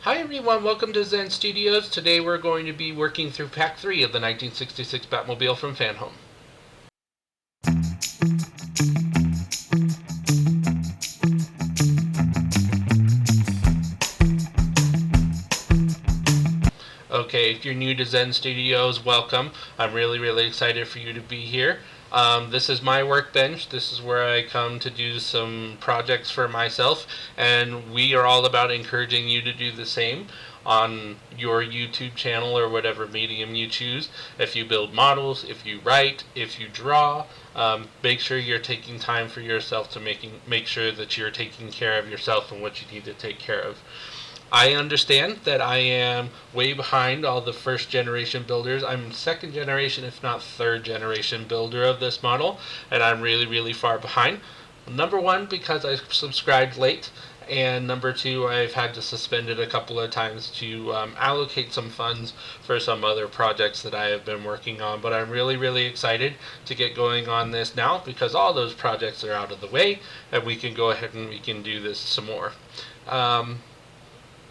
Hi everyone, welcome to Zen Studios. Today we're going to be working through Pack 3 of the 1966 Batmobile from FanHome. Okay, if you're new to Zen Studios, welcome. I'm really excited for you to be here. This is my workbench. This is where I come to do some projects for myself, and we are all about encouraging you to do the same on your YouTube channel or whatever medium you choose. If you build models, if you write, if you draw, make sure you're taking time for yourself to make sure that you're taking care of yourself and what you need to take care of. I understand that I am way behind all the first generation builders. I'm second generation, if not third generation builder of this model, and I'm really far behind. Number one, because I subscribed late, and number two, I've had to suspend it a couple of times to allocate some funds for some other projects that I have been working on. But I'm really excited to get going on this now because all those projects are out of the way, and we can go ahead and we can do this some more.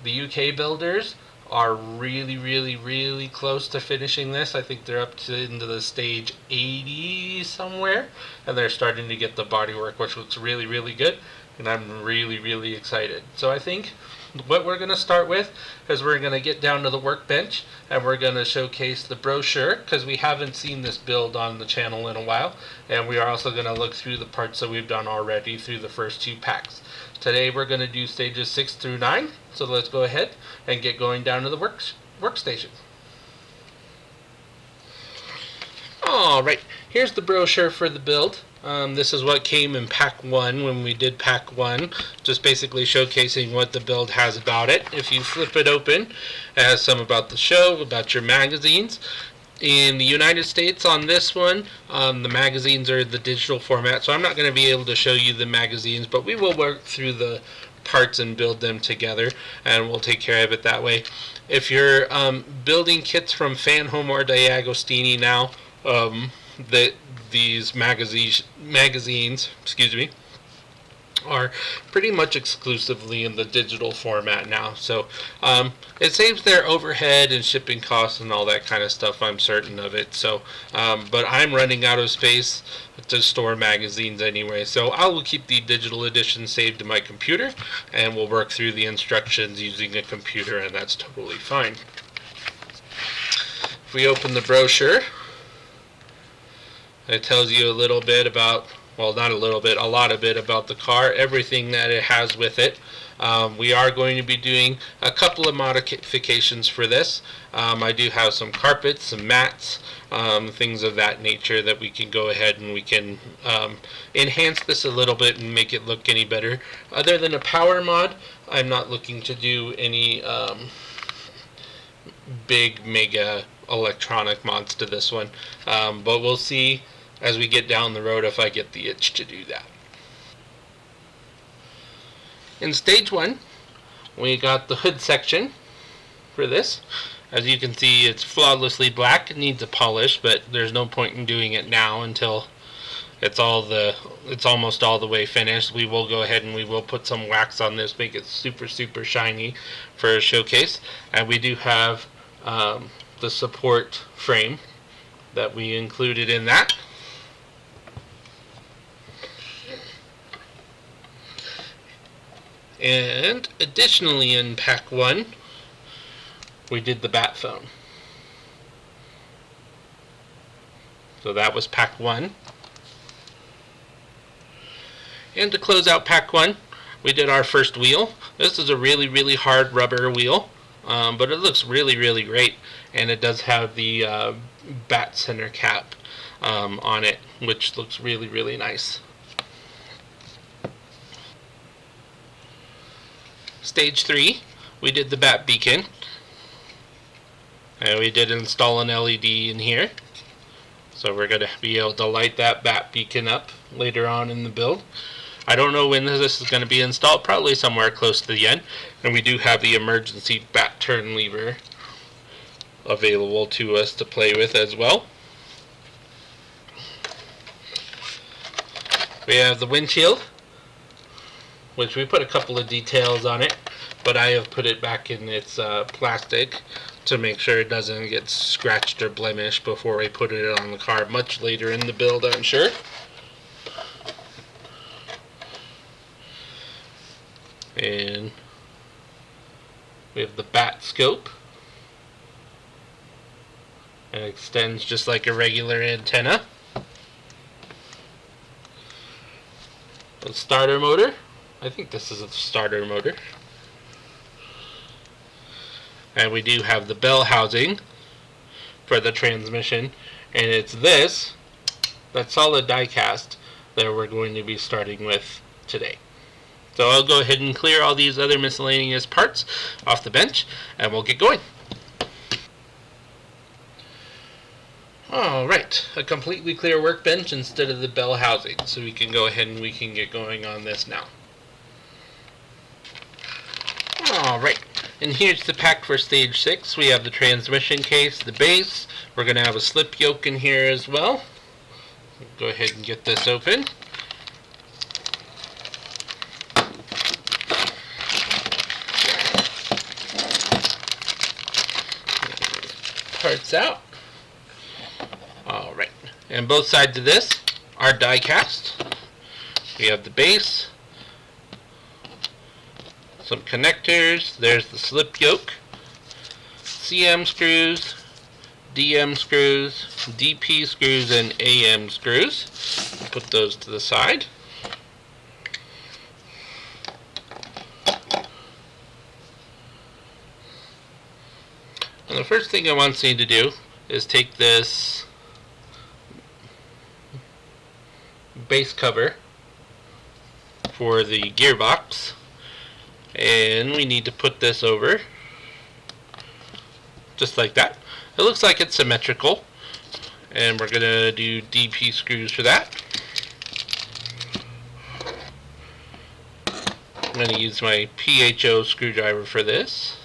The UK builders are really close to finishing this. I think they're up to into the stage 80 somewhere, and they're starting to get the bodywork, which looks really good, and I'm really excited. So I think what we're going to start with is we're going to get down to the workbench and we're going to showcase the brochure because we haven't seen this build on the channel in a while, and we are also going to look through the parts that we've done already through the first two packs. Today we're going to do stages 6 through 9, so let's go ahead and get going down to the workstation. Alright, here's the brochure for the build. This is what came in Pack 1 when we did Pack 1, just basically showcasing what the build has about it. If you flip it open, it has some about the show, about your magazines. In the United States on this one, the magazines are the digital format, so I'm not going to be able to show you the magazines, but we will work through the parts and build them together, and we'll take care of it that way. If you're building kits from FanHome or D'Agostini now, these magazines, are pretty much exclusively in the digital format now. So it saves their overhead and shipping costs and all that kind of stuff, I'm certain of it. So but I'm running out of space to store magazines anyway, so I will keep the digital edition saved to my computer, and we'll work through the instructions using a computer, and that's totally fine. If we open the brochure, it tells you a little bit about, well, not a little bit, a lot of it about the car, everything that it has with it. We are going to be doing a couple of modifications for this. I do have some carpets, some mats, things of that nature that we can go ahead and we can enhance this a little bit and make it look any better. Other than a power mod, I'm not looking to do any big mega electronic mods to this one, but we'll see as we get down the road if I get the itch to do that. In stage 1, we got the hood section for this. As you can see, it's flawlessly black. It needs a polish, but there's no point in doing it now until it's almost all the way finished. We will go ahead and we will put some wax on this, make it super shiny for a showcase. And we do have the support frame that we included in that. And additionally in Pack 1, we did the bat phone. So that was Pack 1. And to close out Pack 1, we did our first wheel. This is a really hard rubber wheel, but it looks really great. And it does have the bat center cap on it, which looks really nice. Stage 3, we did the bat beacon, and we did install an LED in here, so we're going to be able to light that bat beacon up later on in the build. I don't know when this is going to be installed, probably somewhere close to the end, and we do have the emergency bat turn lever available to us to play with as well. We have the windshield, which we put a couple of details on it. but I have put it back in its plastic to make sure it doesn't get scratched or blemished before we put it on the car much later in the build, I'm sure. And we have the bat scope. It extends just like a regular antenna. The starter motor. I think this is a starter motor. And we do have the bell housing for the transmission. And it's this, that solid die cast, that we're going to be starting with today. So I'll go ahead and clear all these other miscellaneous parts off the bench, and we'll get going. Alright, a completely clear workbench instead of the bell housing, so we can go ahead and we can get going on this now. Alright, and here's the pack for stage 6. We have the transmission case, the base. We're going to have a slip yoke in here as well. Go ahead and get this open. Parts out. Alright, and both sides of this are die cast. We have the base, some connectors, there's the slip yoke, CM screws, DM screws, DP screws, and AM screws. Put those to the side. And the first thing I want you to do is take this base cover for the gearbox, and we need to put this over just like that. It looks like it's symmetrical, and we're going to do DP screws for that. I'm going to use my PHO screwdriver for this.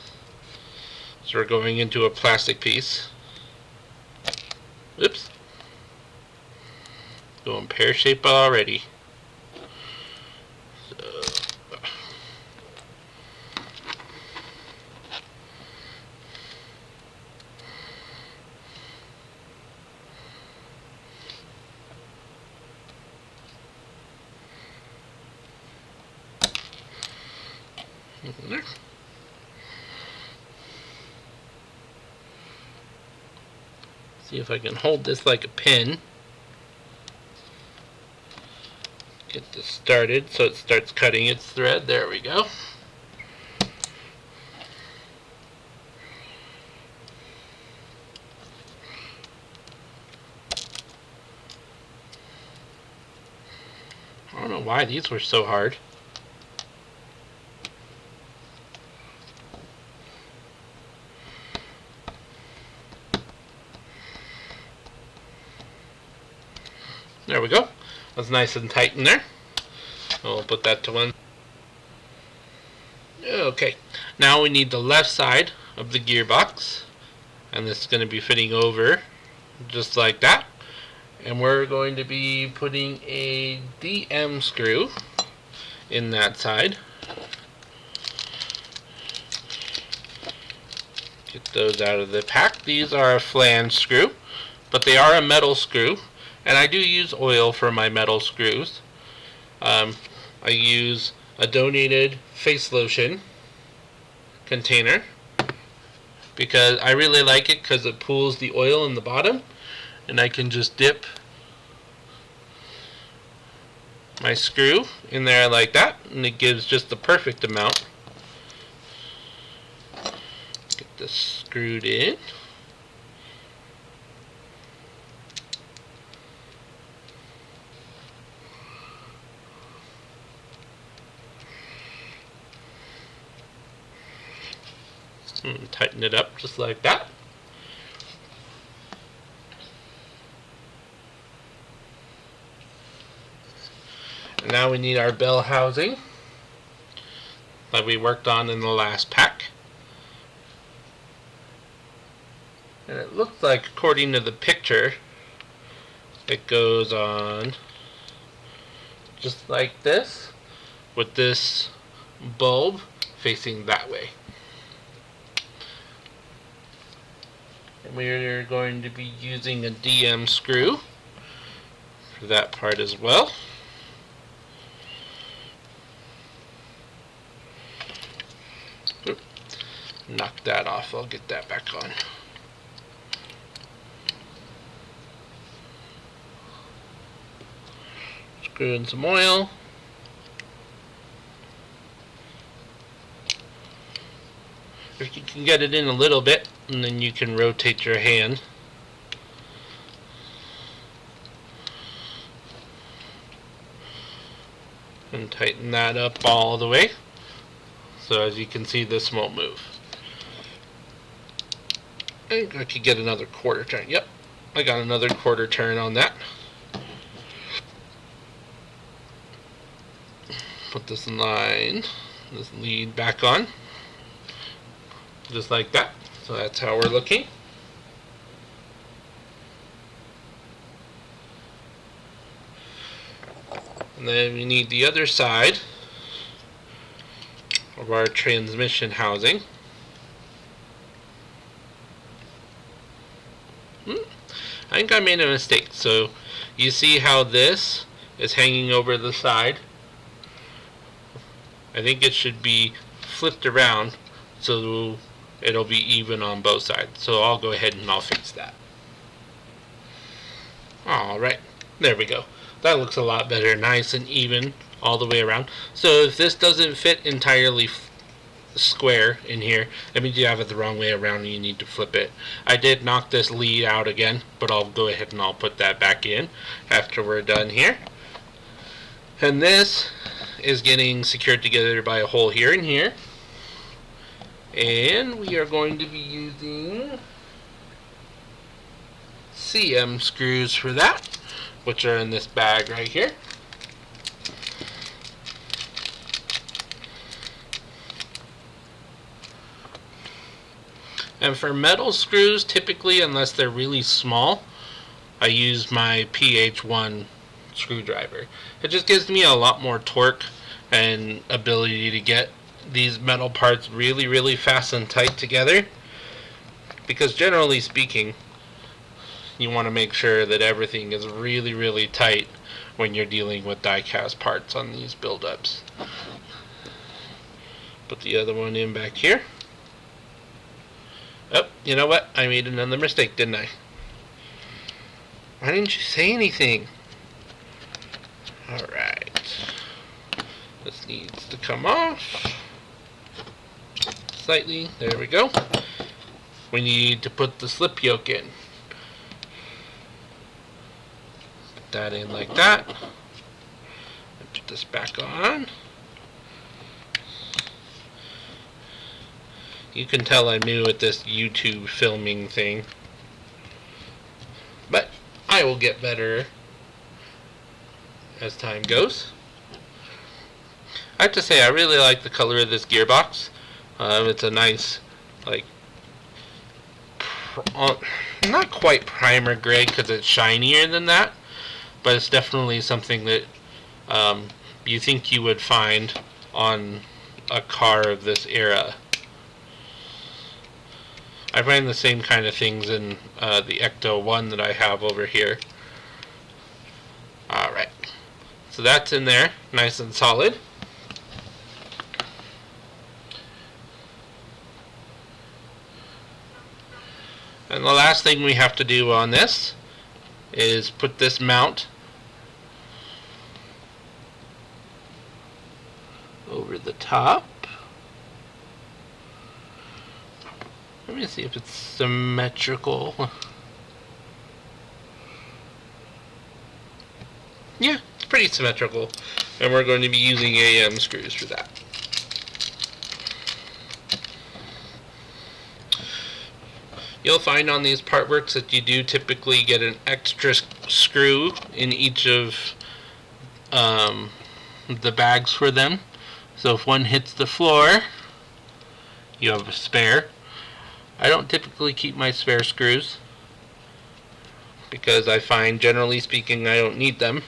So we're going into a plastic piece. Oops. Going pear shape already. There. See if I can hold this like a pin. Get this started so it starts cutting its thread. There we go. I don't know why these were so hard. There we go. That's nice and tight in there. We'll put that to one. Okay, now we need the left side of the gearbox, and this is going to be fitting over just like that. And we're going to be putting a DM screw in that side. Get those out of the pack. These are a flange screw, but they are a metal screw. And I do use oil for my metal screws. I use a donated face lotion container because I really like it because it pools the oil in the bottom, and I can just dip my screw in there like that, and it gives just the perfect amount. Get this screwed in. And tighten it up just like that. And now we need our bell housing that we worked on in the last pack. And it looks like, according to the picture, it goes on just like this, with this bulb facing that way. And we're going to be using a DM screw for that part as well. Oop. Knock that off, I'll get that back on. Screw in some oil. If you can get it in a little bit, and then you can rotate your hand. And tighten that up all the way. So as you can see, this won't move. I think I could get another quarter turn. Yep, I got another quarter turn on that. Put this this lead back on. Just like that. So that's how we're looking. And then we need the other side of our transmission housing. I think I made a mistake. So you see how this is hanging over the side? I think it should be flipped around so it'll be even on both sides. So I'll go ahead and I'll fix that. Alright, there we go. That looks a lot better, nice and even all the way around. So if this doesn't fit entirely square in here, that means you have it the wrong way around and you need to flip it. I did knock this lead out again, but I'll go ahead and I'll put that back in after we're done here. And this is getting secured together by a hole here and here. And we are going to be using CM screws for that, which are in this bag right here. And for metal screws, typically, unless they're really small, I use my PH1 screwdriver. It just gives me a lot more torque and ability to get these metal parts really, really fast and tight together. Because generally speaking, you want to make sure that everything is really, really tight when you're dealing with die-cast parts on these build-ups. Put the other one in back here. Oh, you know what? I made another mistake, didn't I? Why didn't you say anything? Alright. This needs to come off slightly. There we go. We need to put the slip yoke in. Put that in like that. And put this back on. You can tell I'm new at this YouTube filming thing. But I will get better as time goes. I have to say, I really like the color of this gearbox. It's a nice, like, not quite primer gray because it's shinier than that, but it's definitely something that you think you would find on a car of this era. I find the same kind of things in the Ecto 1 that I have over here. Alright, so that's in there, nice and solid. And the last thing we have to do on this is put this mount over the top. Let me see if it's symmetrical. Yeah, it's pretty symmetrical. And we're going to be using AM screws for that. You'll find on these part works that you do typically get an extra screw in each of the bags for them. So if one hits the floor, you have a spare. I don't typically keep my spare screws because I find, generally speaking, I don't need them.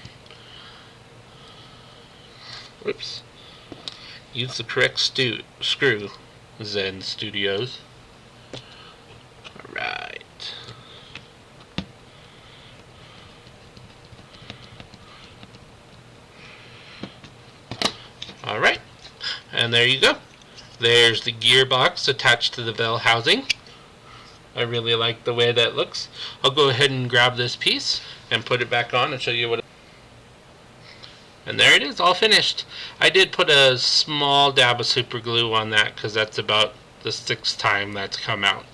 Whoops. Use the correct screw, Zen Studios. Alright. Alright. And there you go. There's the gearbox attached to the bell housing. I really like the way that looks. I'll go ahead and grab this piece and put it back on and show you what. And there it is, all finished. I did put a small dab of super glue on that because that's about the 6th time that's come out.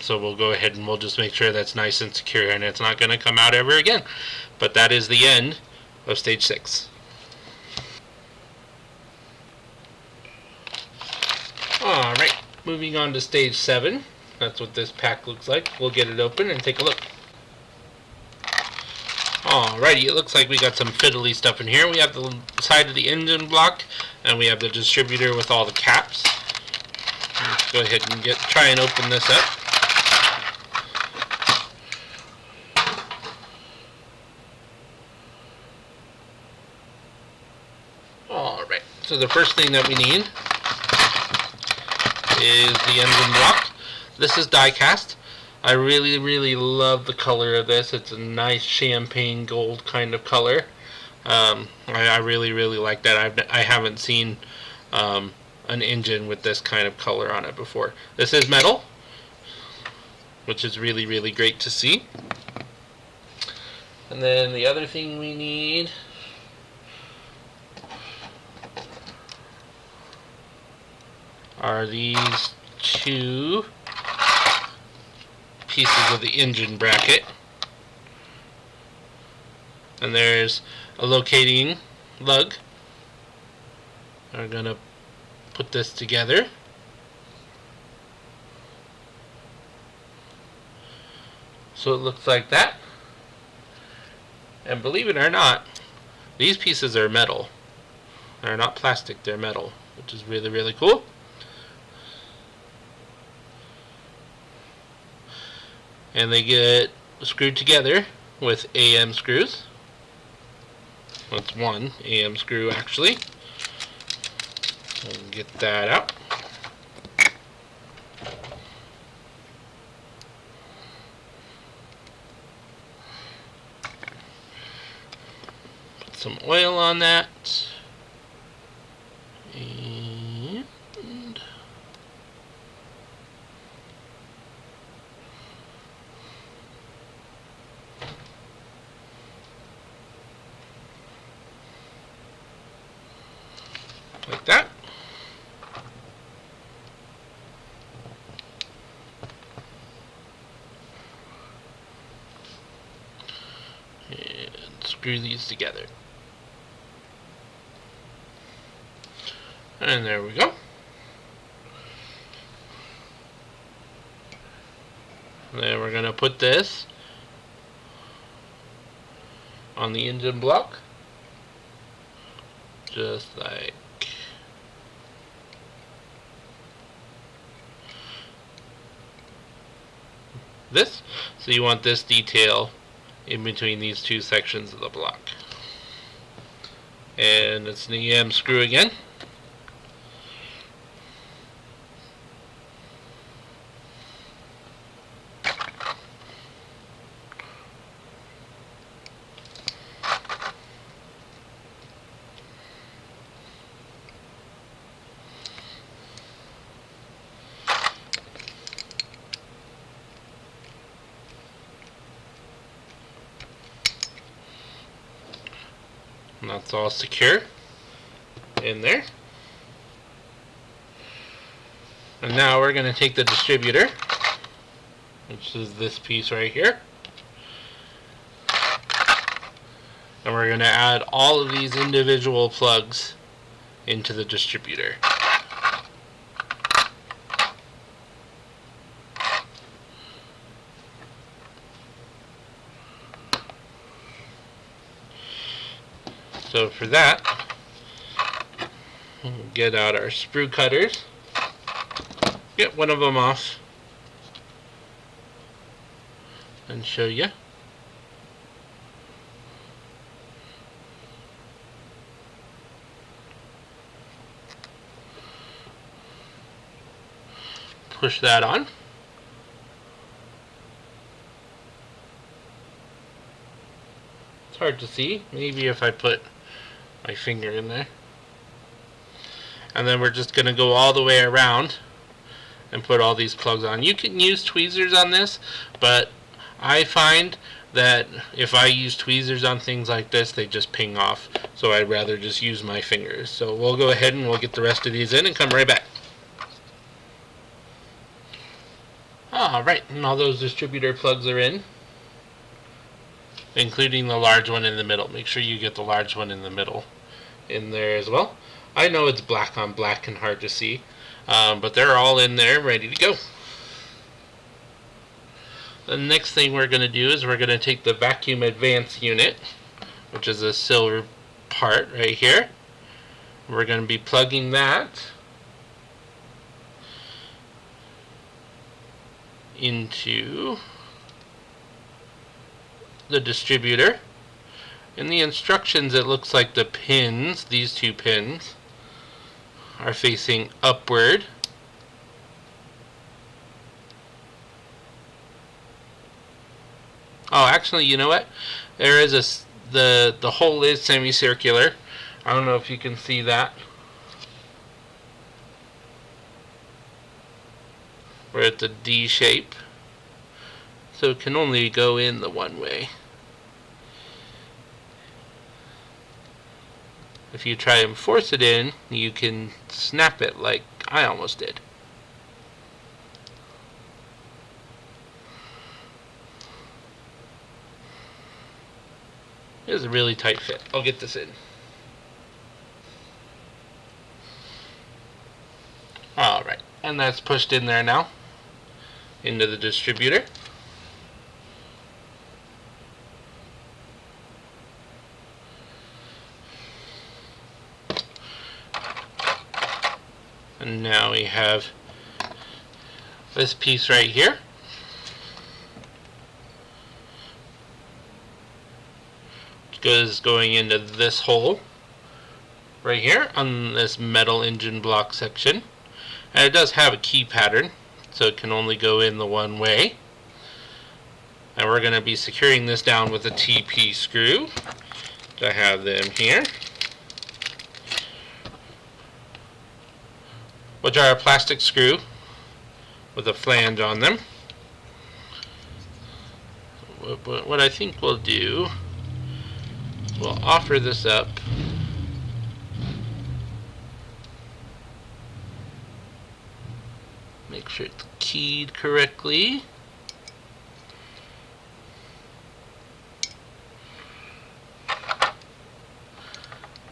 So we'll go ahead and we'll just make sure that's nice and secure and it's not going to come out ever again. But that is the end of stage 6. Alright, moving on to stage 7. That's what this pack looks like. We'll get it open and take a look. Alrighty, it looks like we got some fiddly stuff in here. We have the side of the engine block, and we have the distributor with all the caps. Let's go ahead and try and open this up. Alright, so the first thing that we need is the engine block. This is die cast. I really love the color of this. It's a nice champagne gold kind of color. I really like that. I haven't seen an engine with this kind of color on it before. This is metal, which is really great to see. And then the other thing we need are these 2 pieces of the engine bracket. And there's a locating lug. We're going to put this together. So it looks like that. And believe it or not, these pieces are metal. They're not plastic, they're metal, which is really cool. And they get screwed together with AM screws. That's 1 AM screw actually. We'll get that out. Put some oil on that. And like that. And screw these together. And there we go. And then we're going to put this on the engine block. Just like this. So you want this detail in between these 2 sections of the block. And it's an EM screw again. And that's all secure in there. And now we're going to take the distributor, which is this piece right here, and we're going to add all of these individual plugs into the distributor. So for that, we'll get out our sprue cutters, get one of them off, and show you. push that on. It's hard to see. Maybe if I put my finger in there. And then we're just going to go all the way around and put all these plugs on. You can use tweezers on this, but I find that if I use tweezers on things like this, they just ping off. So I'd rather just use my fingers. So we'll go ahead and we'll get the rest of these in and come right back. Alright, and all those distributor plugs are in, including the large one in the middle. Make sure you get the large one in the middle in there as well. I know it's black on black and hard to see, but they're all in there ready to go. The next thing we're going to do is we're going to take the vacuum advance unit, which is a silver part right here. We're going to be plugging that into the distributor. In the instructions, it looks like the pins, these two pins, are facing upward. Oh, actually, you know what? There is the hole is semicircular. I don't know if you can see that. We're at the D shape, so it can only go in the one way. If you try and force it in, you can snap it like I almost did. It is a really tight fit. I'll get this in. Alright, and that's pushed in there now, into the distributor. And now we have this piece right here. Which is going into this hole right here on this metal engine block section. And it does have a key pattern, so it can only go in the one way. And we're going to be securing this down with a TP screw. I have them here, which are a plastic screw with a flange on them. What I think we'll do, we'll offer this up make sure it's keyed correctly.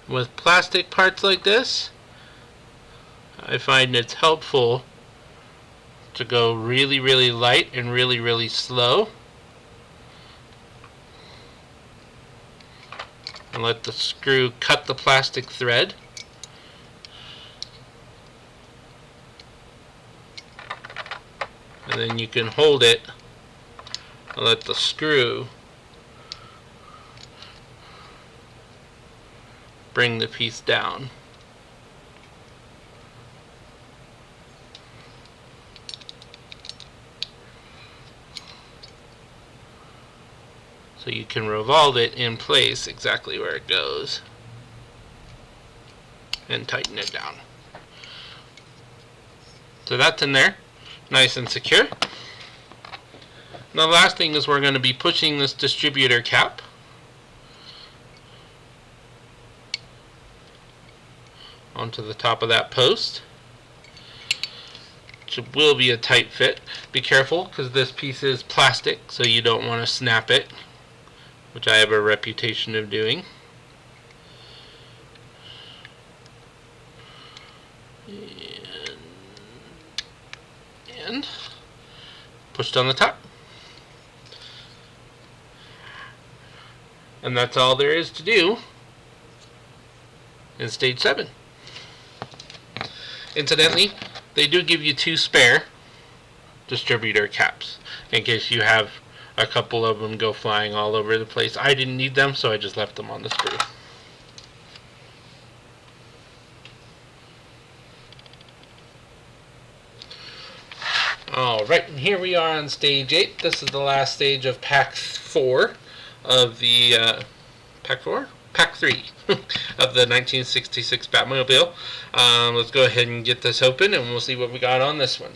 With plastic parts like this, I find it's helpful to go really, really light and really, really slow. And let the screw cut the plastic thread. And then you can hold it and let the screw bring the piece down. So you can revolve it in place exactly where it goes and tighten it down. So that's in there, nice and secure. Now the last thing is we're going to be pushing this distributor cap onto the top of that post, which will be a tight fit. Be careful because this piece is plastic, so you don't want to snap it, which I have a reputation of doing. And pushed on the top. And that's all there is to do in stage 7. Incidentally, they do give you 2 spare distributor caps in case you have a couple of them go flying all over the place. I didn't need them, so I just left them on the screw. Alright, and here we are on stage 8. This is the last stage of pack 4 of the, pack 4? Pack 3 of the 1966 Batmobile. Let's go ahead and get this open and we'll see what we got on this one.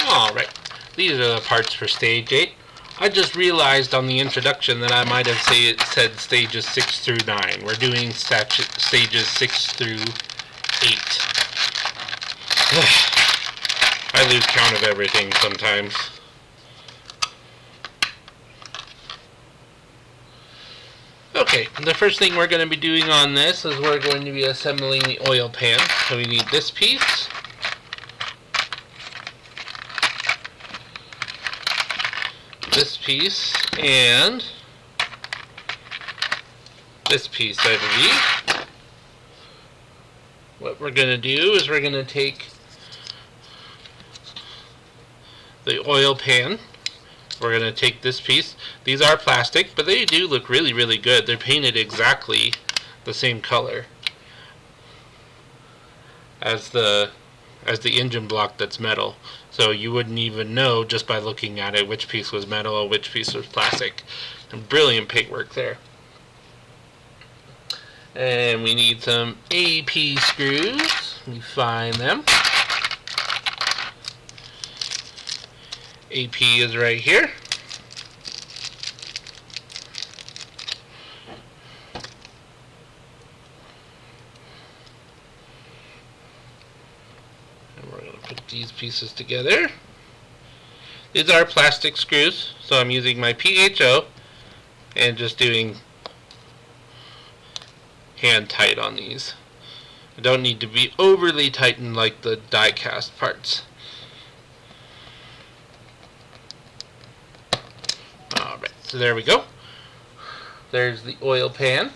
Alright, these are the parts for stage 8. I just realized on the introduction that I might have said stages 6 through 9. We're doing stages 6 through 8. I lose count of everything sometimes. Okay, the first thing we're going to be doing on this is we're going to be assembling the oil pan. So we need this piece. This piece, and this piece, I believe. What we're going to do is we're going to take the oil pan. We're going to take this piece. These are plastic, but they do look really, really good. They're painted exactly the same color as the engine block that's metal. So you wouldn't even know just by looking at it which piece was metal or which piece was plastic. And brilliant paintwork there. And we need some AP screws. Let me find them. AP is right here. And we're going to put these pieces together. These are plastic screws, so I'm using my PHO and just doing hand tight on these. I don't need to be overly tightened like the die cast parts. Alright, so there we go. There's the oil pan.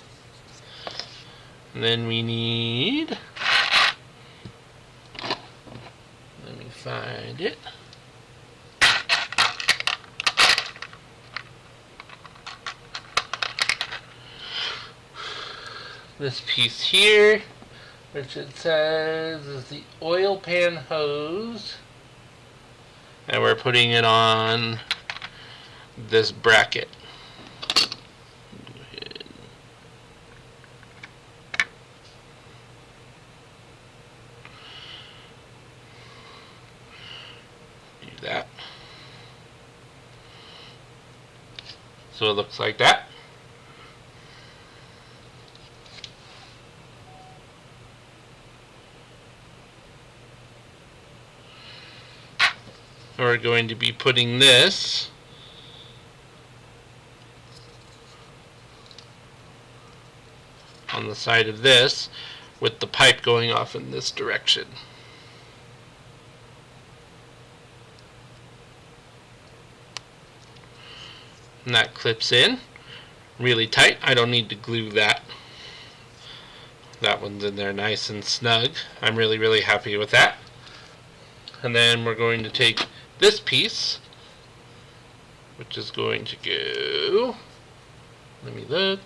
And then we need, let me find it. This piece here, which it says is the oil pan hose, and we're putting it on this bracket. Go ahead. Do that. So it looks like that. We're going to be putting this on the side of this with the pipe going off in this direction. And that clips in really tight. I don't need to glue that. That one's in there nice and snug. I'm really, really happy with that. And then we're going to take this piece, which is going to go, let me look,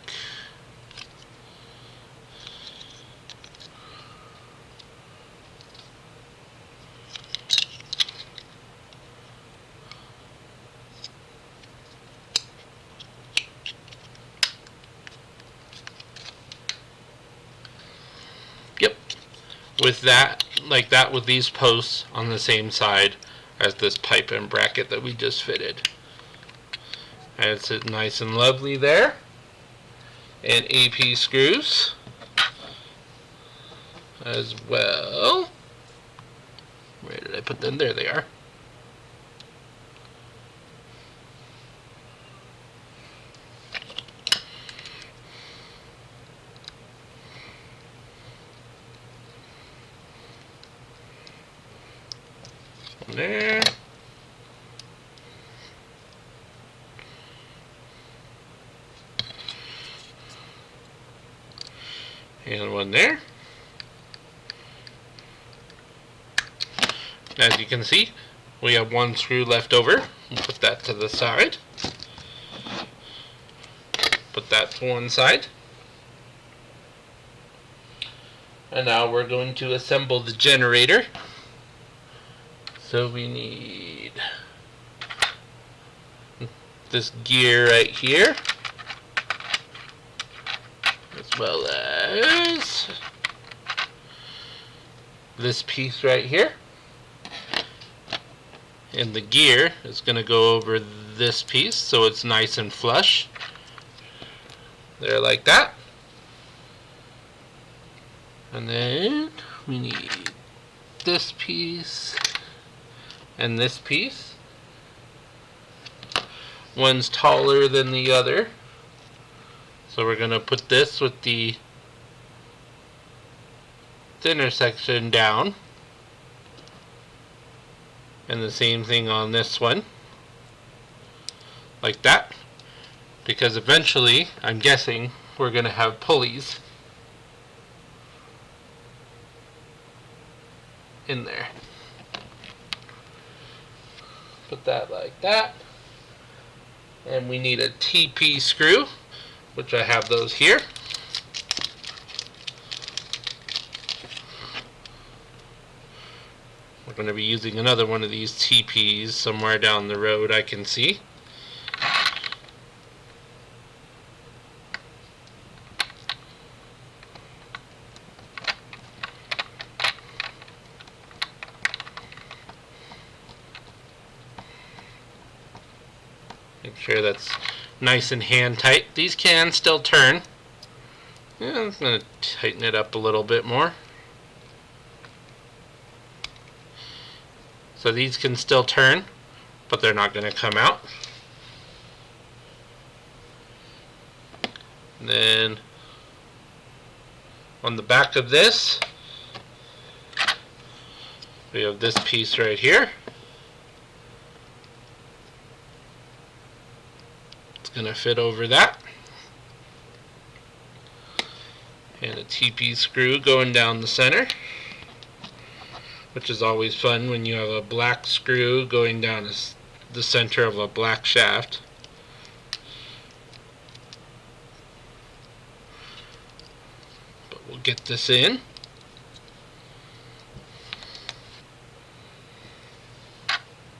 yep, with that, like that, with these posts on the same side as this pipe and bracket that we just fitted. And it's nice and lovely there. And AP screws as well. Where did I put them? There they are. There. And one there. As you can see, we have one screw left over. We'll put that to the side. Put that to one side. And now we're going to assemble the generator. So we need this gear right here, as well as this piece right here. And the gear is going to go over this piece so it's nice and flush. There, like that. And then we need this piece and this piece. One's taller than the other, so we're going to put this with the thinner section down, and the same thing on this one, like that, because eventually, I'm guessing, we're going to have pulleys in there. Put that like that. And we need a TP screw, which I have those here. We're going to be using another one of these TPs somewhere down the road, I can see. Make sure that's nice and hand tight. These can still turn. Yeah, I'm going to tighten it up a little bit more. So these can still turn, but they're not going to come out. And then on the back of this, we have this piece right here. It's going to fit over that. And a TP screw going down the center, which is always fun when you have a black screw going down the center of a black shaft. But we'll get this in.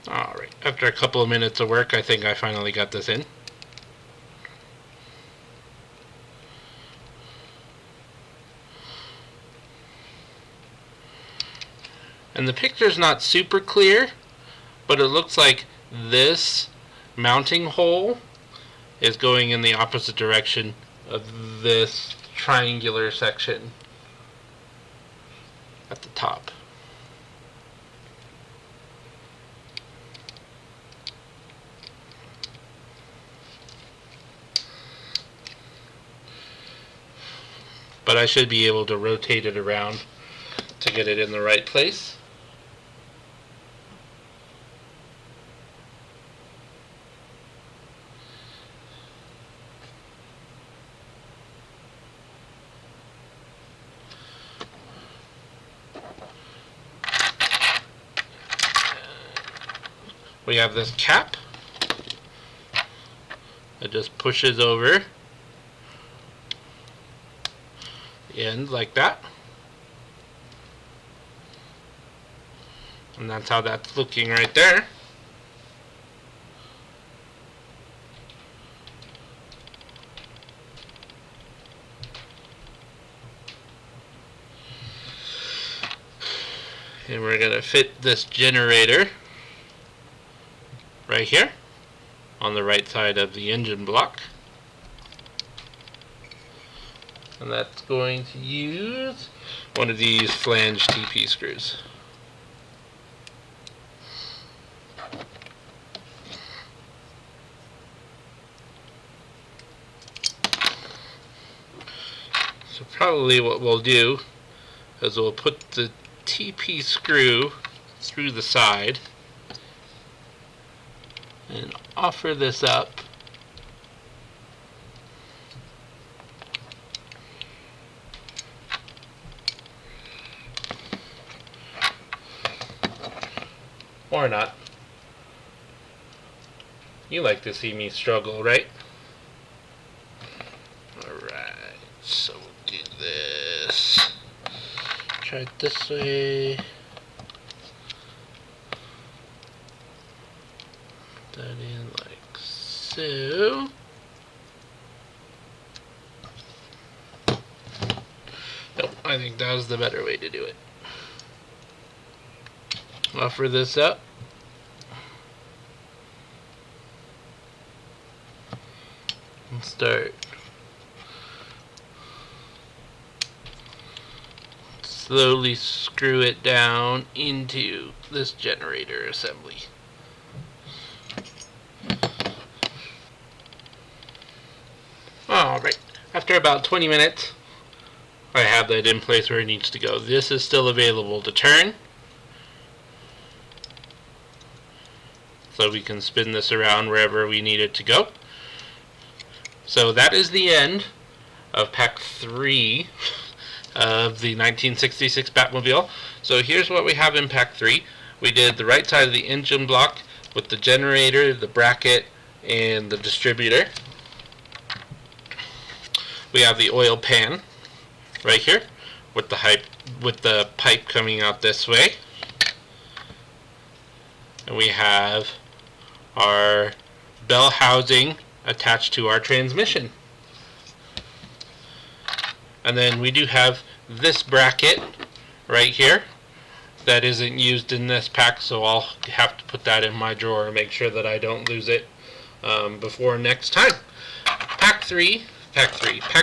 Alright, after a couple of minutes of work, I think I finally got this in. And the picture's not super clear, but it looks like this mounting hole is going in the opposite direction of this triangular section at the top. But I should be able to rotate it around to get it in the right place. We have this cap that just pushes over the end like that. And that's how that's looking right there. And we're going to fit this generator right here on the right side of the engine block. And that's going to use one of these flange TP screws. So probably what we'll do is we'll put the TP screw through the side and offer this up. Or not. You like to see me struggle, right? Alright, so we'll do this. Try it this way. that in like so. Nope, I think that was the better way to do it. Offer this up. And start slowly screw it down into this generator assembly. Alright, after about 20 minutes, I have that in place where it needs to go. This is still available to turn, so we can spin this around wherever we need it to go. So that is the end of pack 3 of the 1966 Batmobile. So here's what we have in pack 3. We did the right side of the engine block with the generator, the bracket, and the distributor. We have the oil pan right here with the pipe coming out this way. And we have our bell housing attached to our transmission. And then we do have this bracket right here that isn't used in this pack, so I'll have to put that in my drawer and make sure that I don't lose it before next time. Pack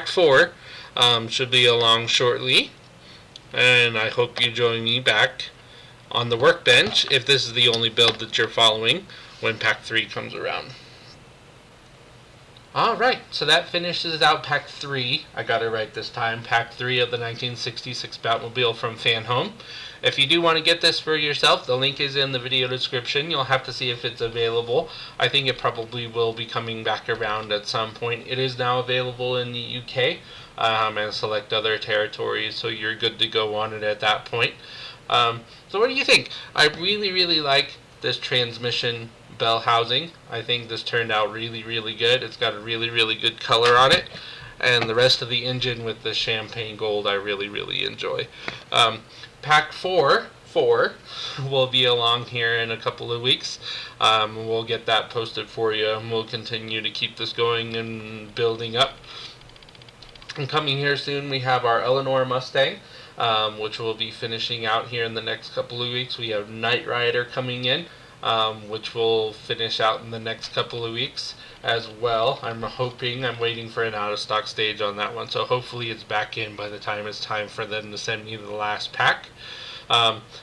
4 should be along shortly, and I hope you join me back on the workbench if this is the only build that you're following when pack 3 comes around. Alright, so that finishes out pack 3. I got it right this time. Pack 3 of the 1966 Batmobile from FanHome. If you do want to get this for yourself, the link is in the video description. You'll have to see if it's available. I think it probably will be coming back around at some point. It is now available in the UK and select other territories, so you're good to go on it at that point. So what do you think? I really like this transmission bell housing. I think this turned out really good. It's got a really good color on it, and the rest of the engine with the champagne gold I really enjoy. Pack 4 will be along here in a couple of weeks. We'll get that posted for you, and we'll continue to keep this going and building up. And coming here soon, we have our Eleanor Mustang, which we'll be finishing out here in the next couple of weeks. We have Knight Rider coming in, which we'll finish out in the next couple of weeks as well. I'm waiting for an out-of-stock stage on that one, so hopefully it's back in by the time it's time for them to send me the last pack.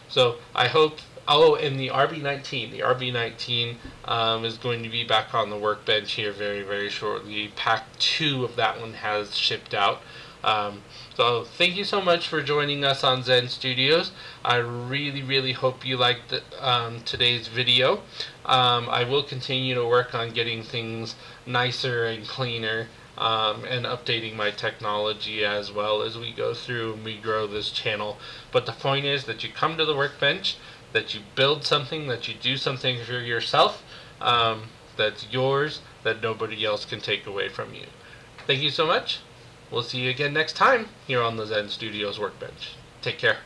So I hope. Oh, and the RB19. The RB19 is going to be back on the workbench here very shortly. Pack 2 of that one has shipped out. So thank you so much for joining us on Zen Studios. I really hope you liked today's video. I will continue to work on getting things nicer and cleaner and updating my technology as well as we go through and we grow this channel. But the point is that you come to the workbench, that you build something, that you do something for yourself that's yours, that nobody else can take away from you. Thank you so much. We'll see you again next time here on the Zen Studios Workbench. Take care.